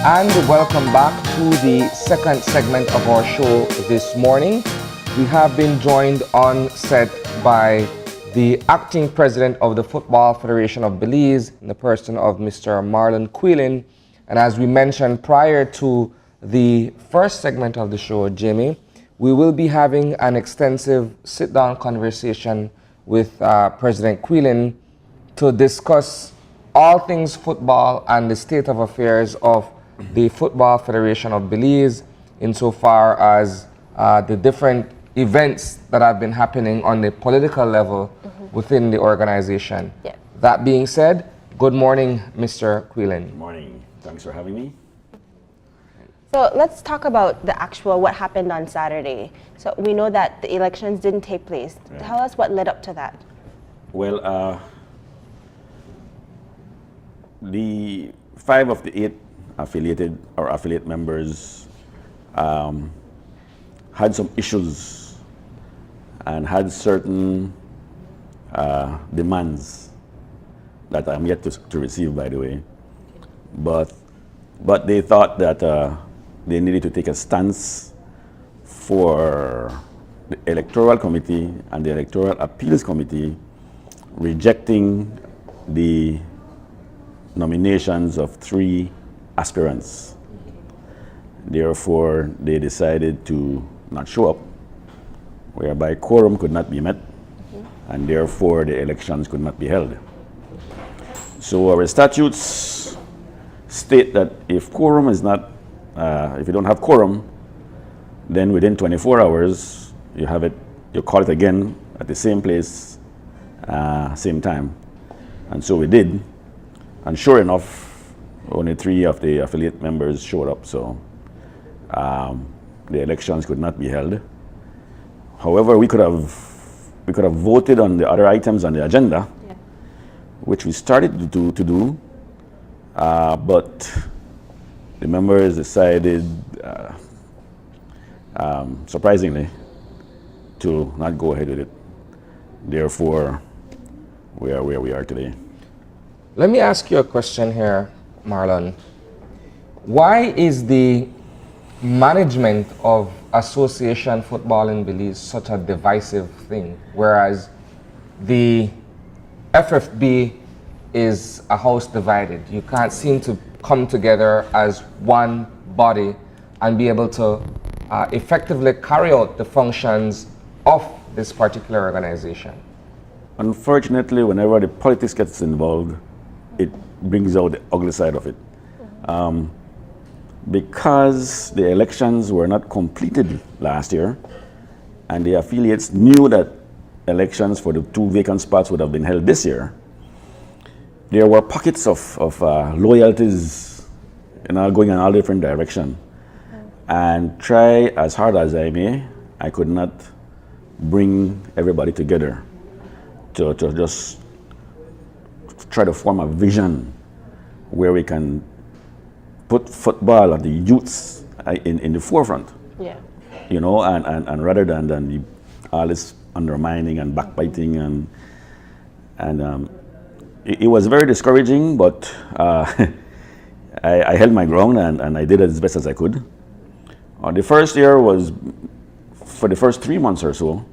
And welcome back to the second segment of our show this morning. We have been joined on set by the acting president of the Football Federation of Belize, in the person of Mr. Marlon Kuylen. And as we mentioned prior to the first segment of the show, Jimmy, we will be having an extensive sit-down conversation with President Kuylen to discuss all things football and the state of affairs of the Football Federation of Belize, insofar as the different events that have been happening on the political level within the organization. Yeah. That being said, good morning, Mr. Kuylen. Good morning. Thanks for having me. So let's talk about the actual what happened on Saturday. So we know that the elections didn't take place. Yeah. Tell us what led up to that. Well, the 5 of the 8 affiliate members had some issues and had certain demands that I'm yet to receive, by the way. But they thought that they needed to take a stance for the Electoral Committee and the Electoral Appeals Committee rejecting the nominations of 3 aspirants. Therefore, they decided to not show up, whereby quorum could not be met, and therefore the elections could not be held. So our statutes state that if quorum is not, if you don't have quorum, then within 24 hours, you have it, you call it again at the same place, same time. And so we did. And sure enough, only 3 of the affiliate members showed up, so the elections could not be held. However, we could have voted on the other items on the agenda, Yeah. which we started to do, but the members decided, surprisingly, to not go ahead with it. Therefore, we are where we are today. Let me ask you a question here, Marlon. Why is the management of association football in Belize such a divisive thing, whereas the FFB is a house divided? You can't seem to come together as one body and be able to effectively carry out the functions of this particular organization. Unfortunately, whenever the politics gets involved, it brings out the ugly side of it. Because the elections were not completed last year, and the affiliates knew that elections for the 2 vacant spots would have been held this year, there were pockets of loyalties, going in all different directions. And try as hard as I may, I could not bring everybody together to just try to form a vision where we can put football and the youths in the forefront. Yeah. And rather than all this undermining and backbiting and it was very discouraging, but I held my ground and I did it as best as I could. The first year was, for the first 3 months or so,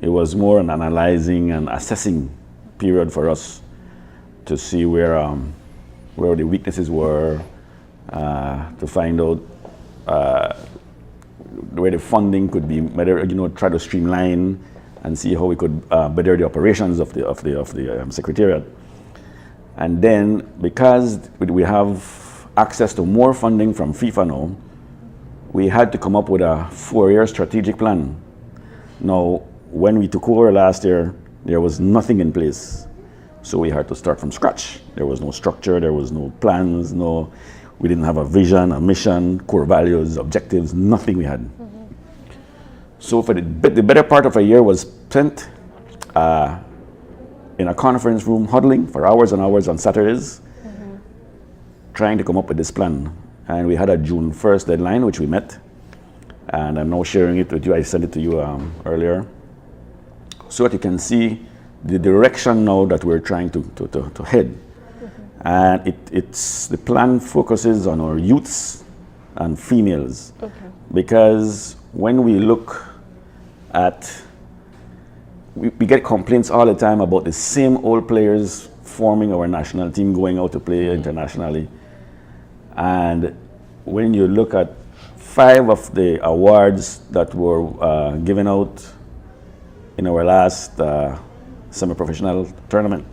it was more an analyzing and assessing period for us to see where the weaknesses were, to find out where the funding could be better, try to streamline and see how we could better the operations of the secretariat. And then, because we have access to more funding from FIFA now, we had to come up with a 4-year strategic plan. Now, when we took over last year, there was nothing in place. So we had to start from scratch. There was no structure, there was no plans, we didn't have a vision, a mission, core values, objectives, nothing we had. So for the better part of a year was spent in a conference room huddling for hours and hours on Saturdays, trying to come up with this plan. And we had a June 1st deadline, which we met. And I'm now sharing it with you. I sent it to you earlier. So that you can see the direction now that we're trying to head. And the plan focuses on our youths and females. Because when we look at, we get complaints all the time about the same old players forming our national team, going out to play internationally. And when you look at 5 of the awards that were given out in our last semi-professional tournament,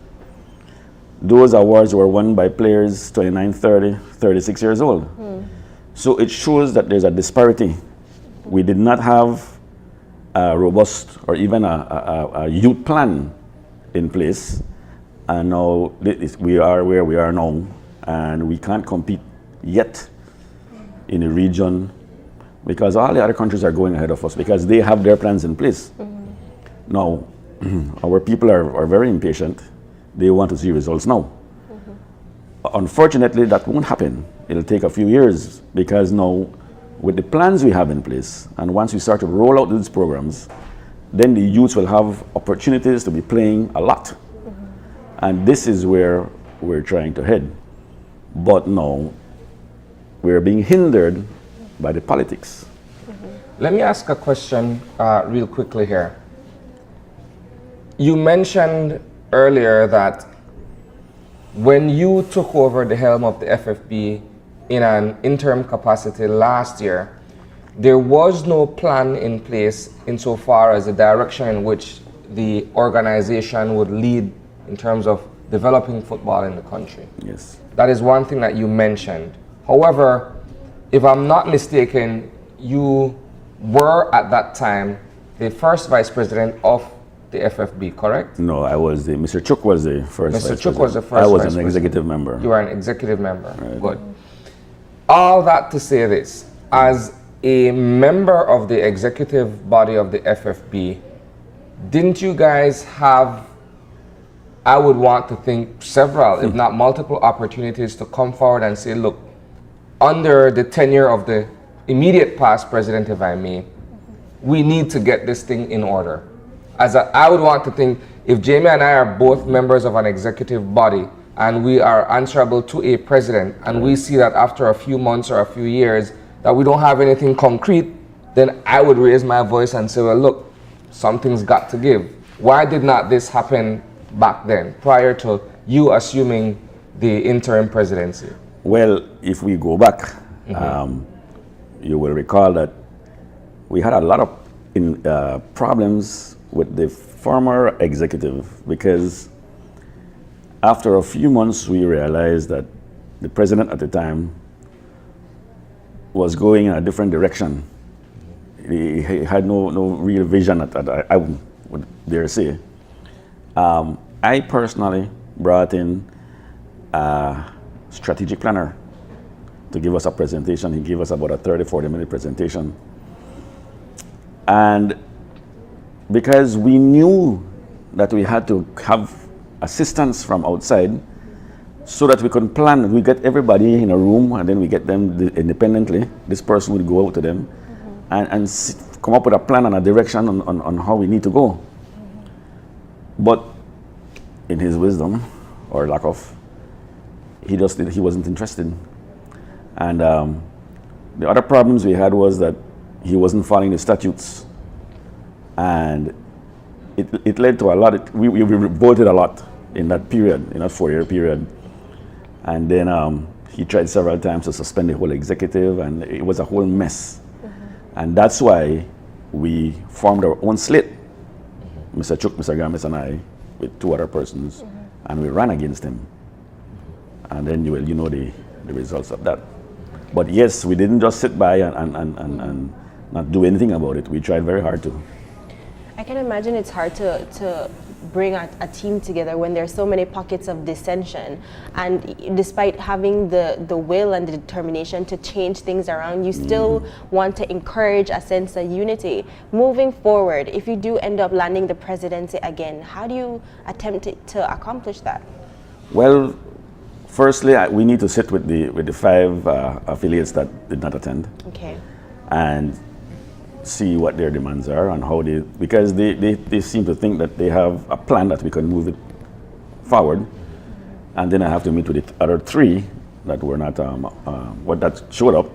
those awards were won by players 29, 30, 36 years old. So it shows that there's a disparity. We did not have a robust or even a youth plan in place. And now we are where we are now, and we can't compete yet in the region because all the other countries are going ahead of us because they have their plans in place. Now, our people are very impatient. They want to see results now. Unfortunately, that won't happen. It'll take a few years because now, with the plans we have in place, and once we start to roll out these programs, then the youth will have opportunities to be playing a lot. And this is where we're trying to head. But now, we're being hindered by the politics. Let me ask a question real quickly here. You mentioned earlier that when you took over the helm of the FFB in an interim capacity last year, there was no plan in place insofar as the direction in which the organization would lead in terms of developing football in the country. Yes. That is one thing that you mentioned. However, if I'm not mistaken, you were at that time the first vice president of the FFB, correct? No, Mr. Chuk was the first Mr. vice Chuk was the president. first I was vice an executive member. You are an executive member. Right. Good. All that to say this, as a member of the executive body of the FFB, didn't you guys have, I would want to think, several, if not multiple opportunities to come forward and say, look, under the tenure of the immediate past president, if I may, we need to get this thing in order. I would want to think, if Jamie and I are both members of an executive body and we are answerable to a president, and we see that after a few months or a few years that we don't have anything concrete, then I would raise my voice and say, well, look, something's got to give. Why did not this happen back then, prior to you assuming the interim presidency? Well, if we go back, you will recall that we had a lot of problems with the former executive because after a few months we realized that the president at the time was going in a different direction. He had no real vision, I would dare say. I personally brought in a strategic planner to give us a presentation. He gave us about a 30-40 minute presentation. And because we knew that we had to have assistance from outside so that we could plan, we get everybody in a room and then we get them independently. This person would go out to them and come up with a plan and a direction on how we need to go. But in his wisdom, or lack of, he wasn't interested. And the other problems we had was that he wasn't following the statutes. And it led to a lot, we revolted a lot in that period, in that 4-year period. And then he tried several times to suspend the whole executive, and it was a whole mess. And that's why we formed our own slate, Mr. Chuk, Mr. Gamis, and I, with 2 other persons, and we ran against him. And then you know the results of that. But yes, we didn't just sit by and not do anything about it. We tried very hard to. I can imagine it's hard to bring a team together when there's so many pockets of dissension, and despite having the will and the determination to change things around, you still want to encourage a sense of unity. Moving forward, if you do end up landing the presidency again, how do you attempt to accomplish that? Well, firstly, we need to sit with the 5 affiliates that did not attend. Okay. And see what their demands are and how because they seem to think that they have a plan that we can move it forward. and then I have to meet with the other three that were not, what that showed up,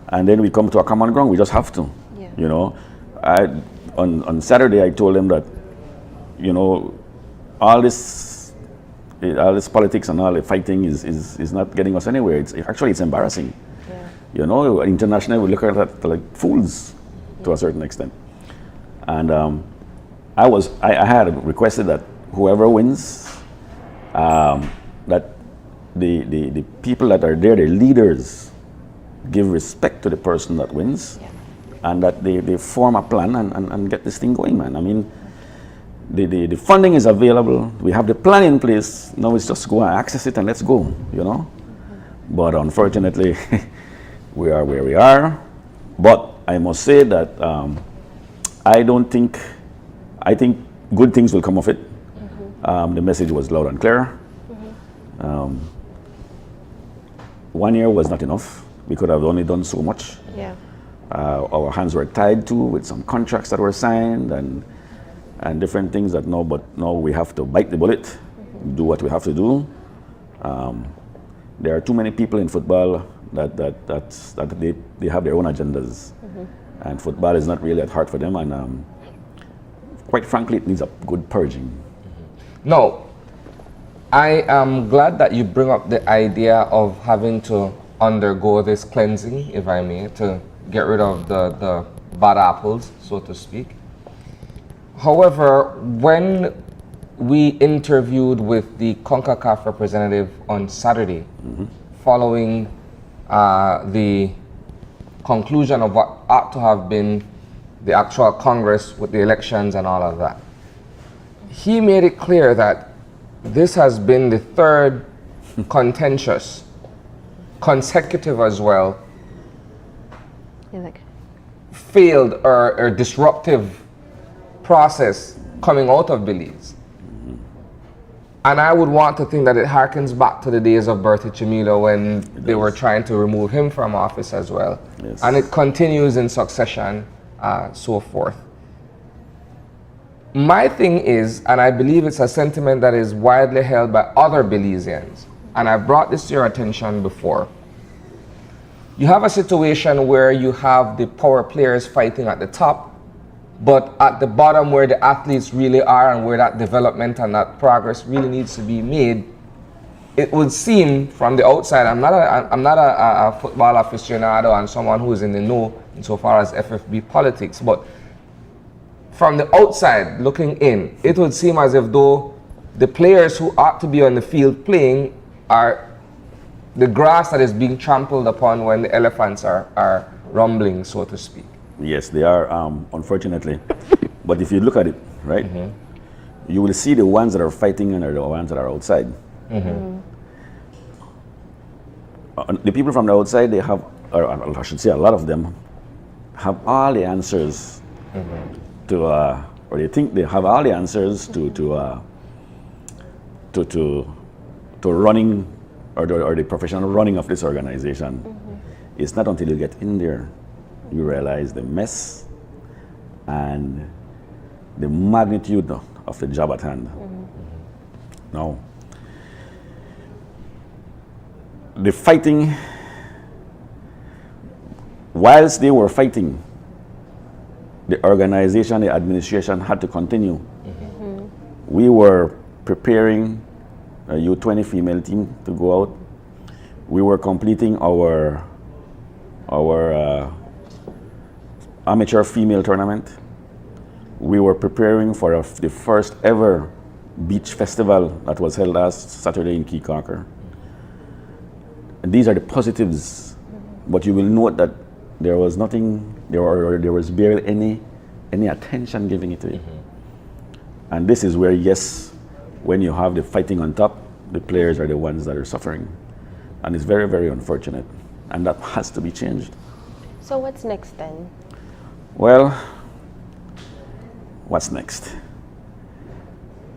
and then we come to a common ground. We just have to, Yeah. you know. On Saturday, I told them that, you know, all this politics and all the fighting is not getting us anywhere. It's embarrassing. Yeah. You know, internationally we look at that like fools to a certain extent. And I had requested that whoever wins, that the people that are there, the leaders, give respect to the person that wins, Yeah. and that they form a plan and get this thing going, man. I mean, the funding is available. We have the plan in place. Now it's just go and access it and let's go, you know. But unfortunately, we are where we are. But I must say that I think good things will come of it. The message was loud and clear. 1 year was not enough. We could have only done so much. Yeah. Our hands were tied too with some contracts that were signed and different things that but now we have to bite the bullet, do what we have to do. There are too many people in football that they have their own agendas, and football is not really at heart for them. And quite frankly, it needs a good purging. No, I am glad that you bring up the idea of having to undergo this cleansing, if I may, to get rid of the bad apples, so to speak. However, when we interviewed with the CONCACAF representative on Saturday, following the conclusion of what ought to have been the actual Congress with the elections and all of that, he made it clear that this has been the third contentious, consecutive as well, failed or disruptive process coming out of Belize. And I would want to think that it harkens back to the days of Bertie Chimilo when they were trying to remove him from office as well. Yes. And it continues in succession, so forth. My thing is, and I believe it's a sentiment that is widely held by other Belizeans, and I've brought this to your attention before. You have a situation where you have the power players fighting at the top, but at the bottom where the athletes really are and where that development and that progress really needs to be made, it would seem from the outside, I'm not a football aficionado and someone who's in the know insofar as FFB politics, but from the outside looking in, it would seem as if though the players who ought to be on the field playing are the grass that is being trampled upon when the elephants are rumbling, so to speak. Yes, they are, unfortunately. But if you look at it, right, you will see the ones that are fighting and are the ones that are outside. The people from the outside, they have, or I should say a lot of them, have all the answers to, or they think they have all the answers to running, or the professional running of this organization. It's not until you get in there you realize the mess and the magnitude of the job at hand. Now, the fighting, whilst they were fighting, the organization, the administration had to continue. We were preparing a U20 female team to go out. We were completing our amateur female tournament. We were preparing for the first ever beach festival that was held last Saturday in Key Conquer. And these are the positives, but you will note that there was nothing, there was barely any attention given it to it. And this is where, yes, when you have the fighting on top, the players are the ones that are suffering. And it's very, very unfortunate. And that has to be changed. So what's next then? Well, what's next?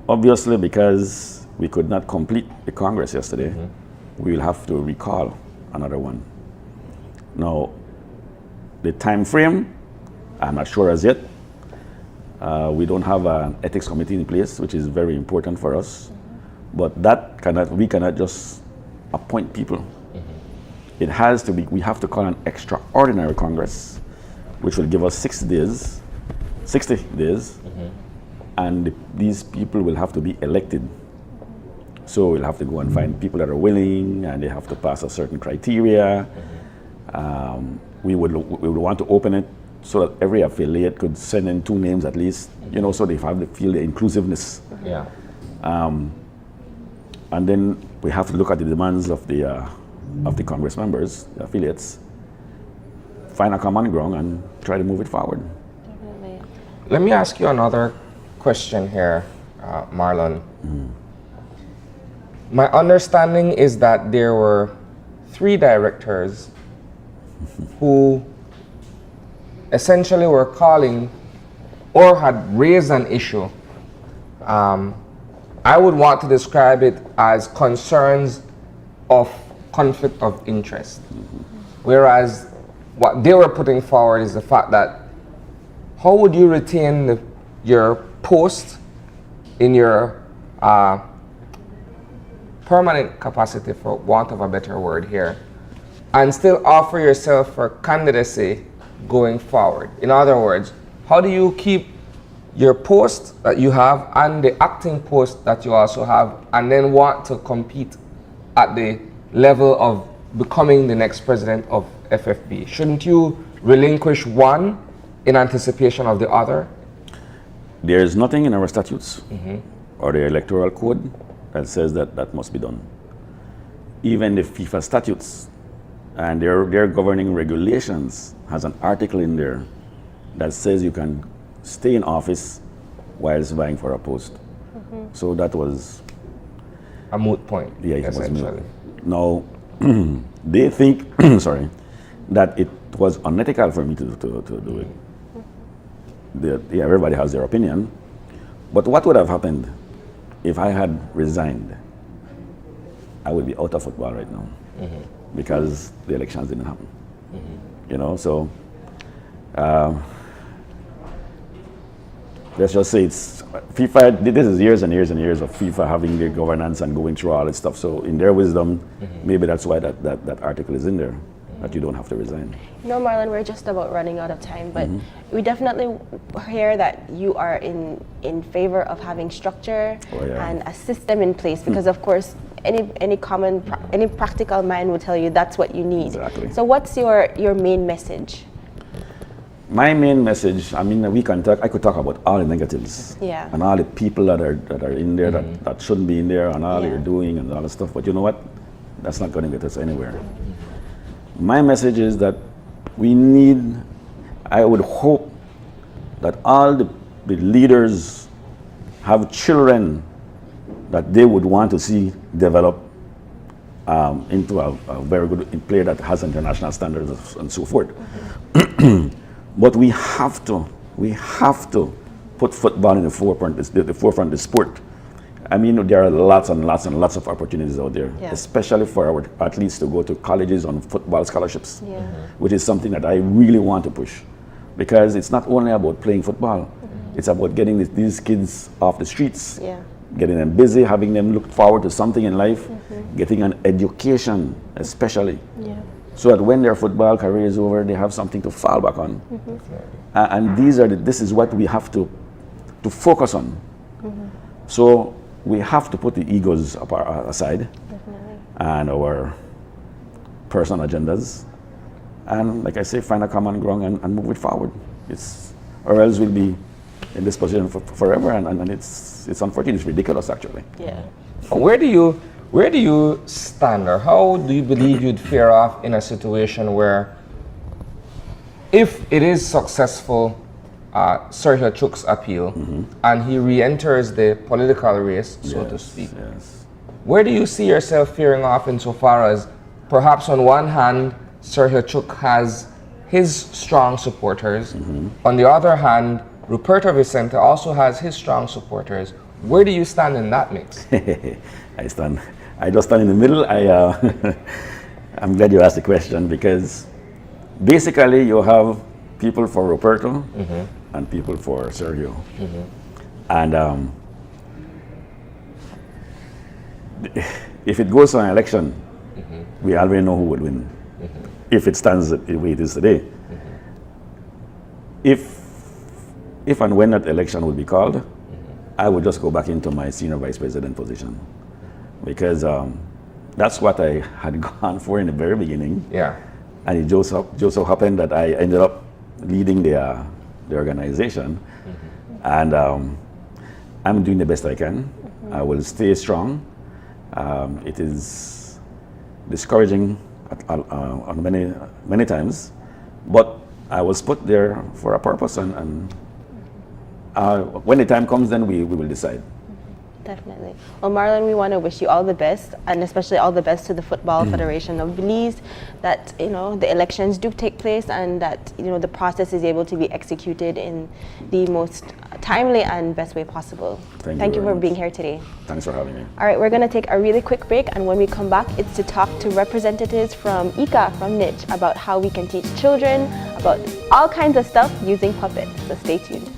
Obviously, because we could not complete the Congress yesterday, we will have to recall another one. Now, the time frame, I'm not sure as yet. We don't have an ethics committee in place, which is very important for us. But we cannot just appoint people. It has to be, we have to call an extraordinary Congress, which will give us 60 days, and these people will have to be elected. So we'll have to go and find people that are willing, and they have to pass a certain criteria. We would want to open it so that every affiliate could send in 2 names at least, so they feel the inclusiveness. Yeah. And then we have to look at the demands of the Congress members, the affiliates, find a common ground and try to move it forward. Definitely. Let me ask you another question here, Marlon. My understanding is that there were 3 directors who essentially were calling or had raised an issue. I would want to describe it as concerns of conflict of interest. Whereas what they were putting forward is the fact that how would you retain your post in your permanent capacity, for want of a better word here, and still offer yourself for candidacy going forward? In other words, how do you keep your post that you have and the acting post that you also have, and then want to compete at the level of becoming the next president of FFB? Shouldn't you relinquish one in anticipation of the other? There is nothing in our statutes or the electoral code that says that must be done. Even the FIFA statutes and their governing regulations has an article in there that says you can stay in office whilst vying for a post. So that was a moot point. Yeah, it was essentially. Now, they think, sorry, that it was unethical for me to do it. Yeah, everybody has their opinion. But what would have happened if I had resigned? I would be out of football right now because the elections didn't happen. So let's just say it's FIFA. This is years and years and years of FIFA having their governance and going through all this stuff. So in their wisdom, maybe that's why that article is in there, that you don't have to resign. Marlon, we're just about running out of time, but we definitely hear that you are in favor of having structure and a system in place, because of course any practical mind would tell you that's what you need. Exactly. So what's your main message? My main message, I mean, I could talk about all the negatives and all the people that are in there that shouldn't be in there, and all you're doing and all the stuff. But you know what? That's not going to get us anywhere. My message is that I would hope that all the leaders have children that they would want to see develop into a very good player that has international standards and so forth. But we have to put football in the forefront of the sport. I mean, there are lots and lots and lots of opportunities out there, especially for our athletes to go to colleges on football scholarships, which is something that I really want to push, because it's not only about playing football, it's about getting these kids off the streets, getting them busy, having them look forward to something in life, getting an education especially. So that when their football career is over, they have something to fall back on. And this is what we have to focus on. So we have to put the egos aside and our personal agendas, and like I say, find a common ground and move it forward. Or else we'll be in this position forever, and it's unfortunate. It's ridiculous, actually. Where do you stand, or how do you believe you'd fare off in a situation where, if it is successful, Sergio Chuk's appeal, and he re-enters the political race, so to speak? Where do you see yourself faring off insofar as, perhaps on one hand, Sergio Chuk has his strong supporters, on the other hand, Ruperto Vicente also has his strong supporters? Where do you stand in that mix? I just stand in the middle. I'm glad you asked the question, because basically you have people for Ruperto and people for Sergio. And if it goes to an election, we already know who will win. If it stands the way it is today. If and when that election will be called, I would just go back into my senior vice president position, because that's what I had gone for in the very beginning. Yeah. And it just so happened that I ended up leading the organization, and I'm doing the best I can. I will stay strong. It is discouraging on many times, but I was put there for a purpose, and when the time comes, then we will decide. Definitely. Well, Marlon, we want to wish you all the best, and especially all the best to the Football Federation of Belize, that the elections do take place, and that the process is able to be executed in the most timely and best way possible. Thank you for being here today. Thanks for having me. All right, we're going to take a really quick break, and when we come back, it's to talk to representatives from ICA, from NICH, about how we can teach children about all kinds of stuff using puppets. So stay tuned.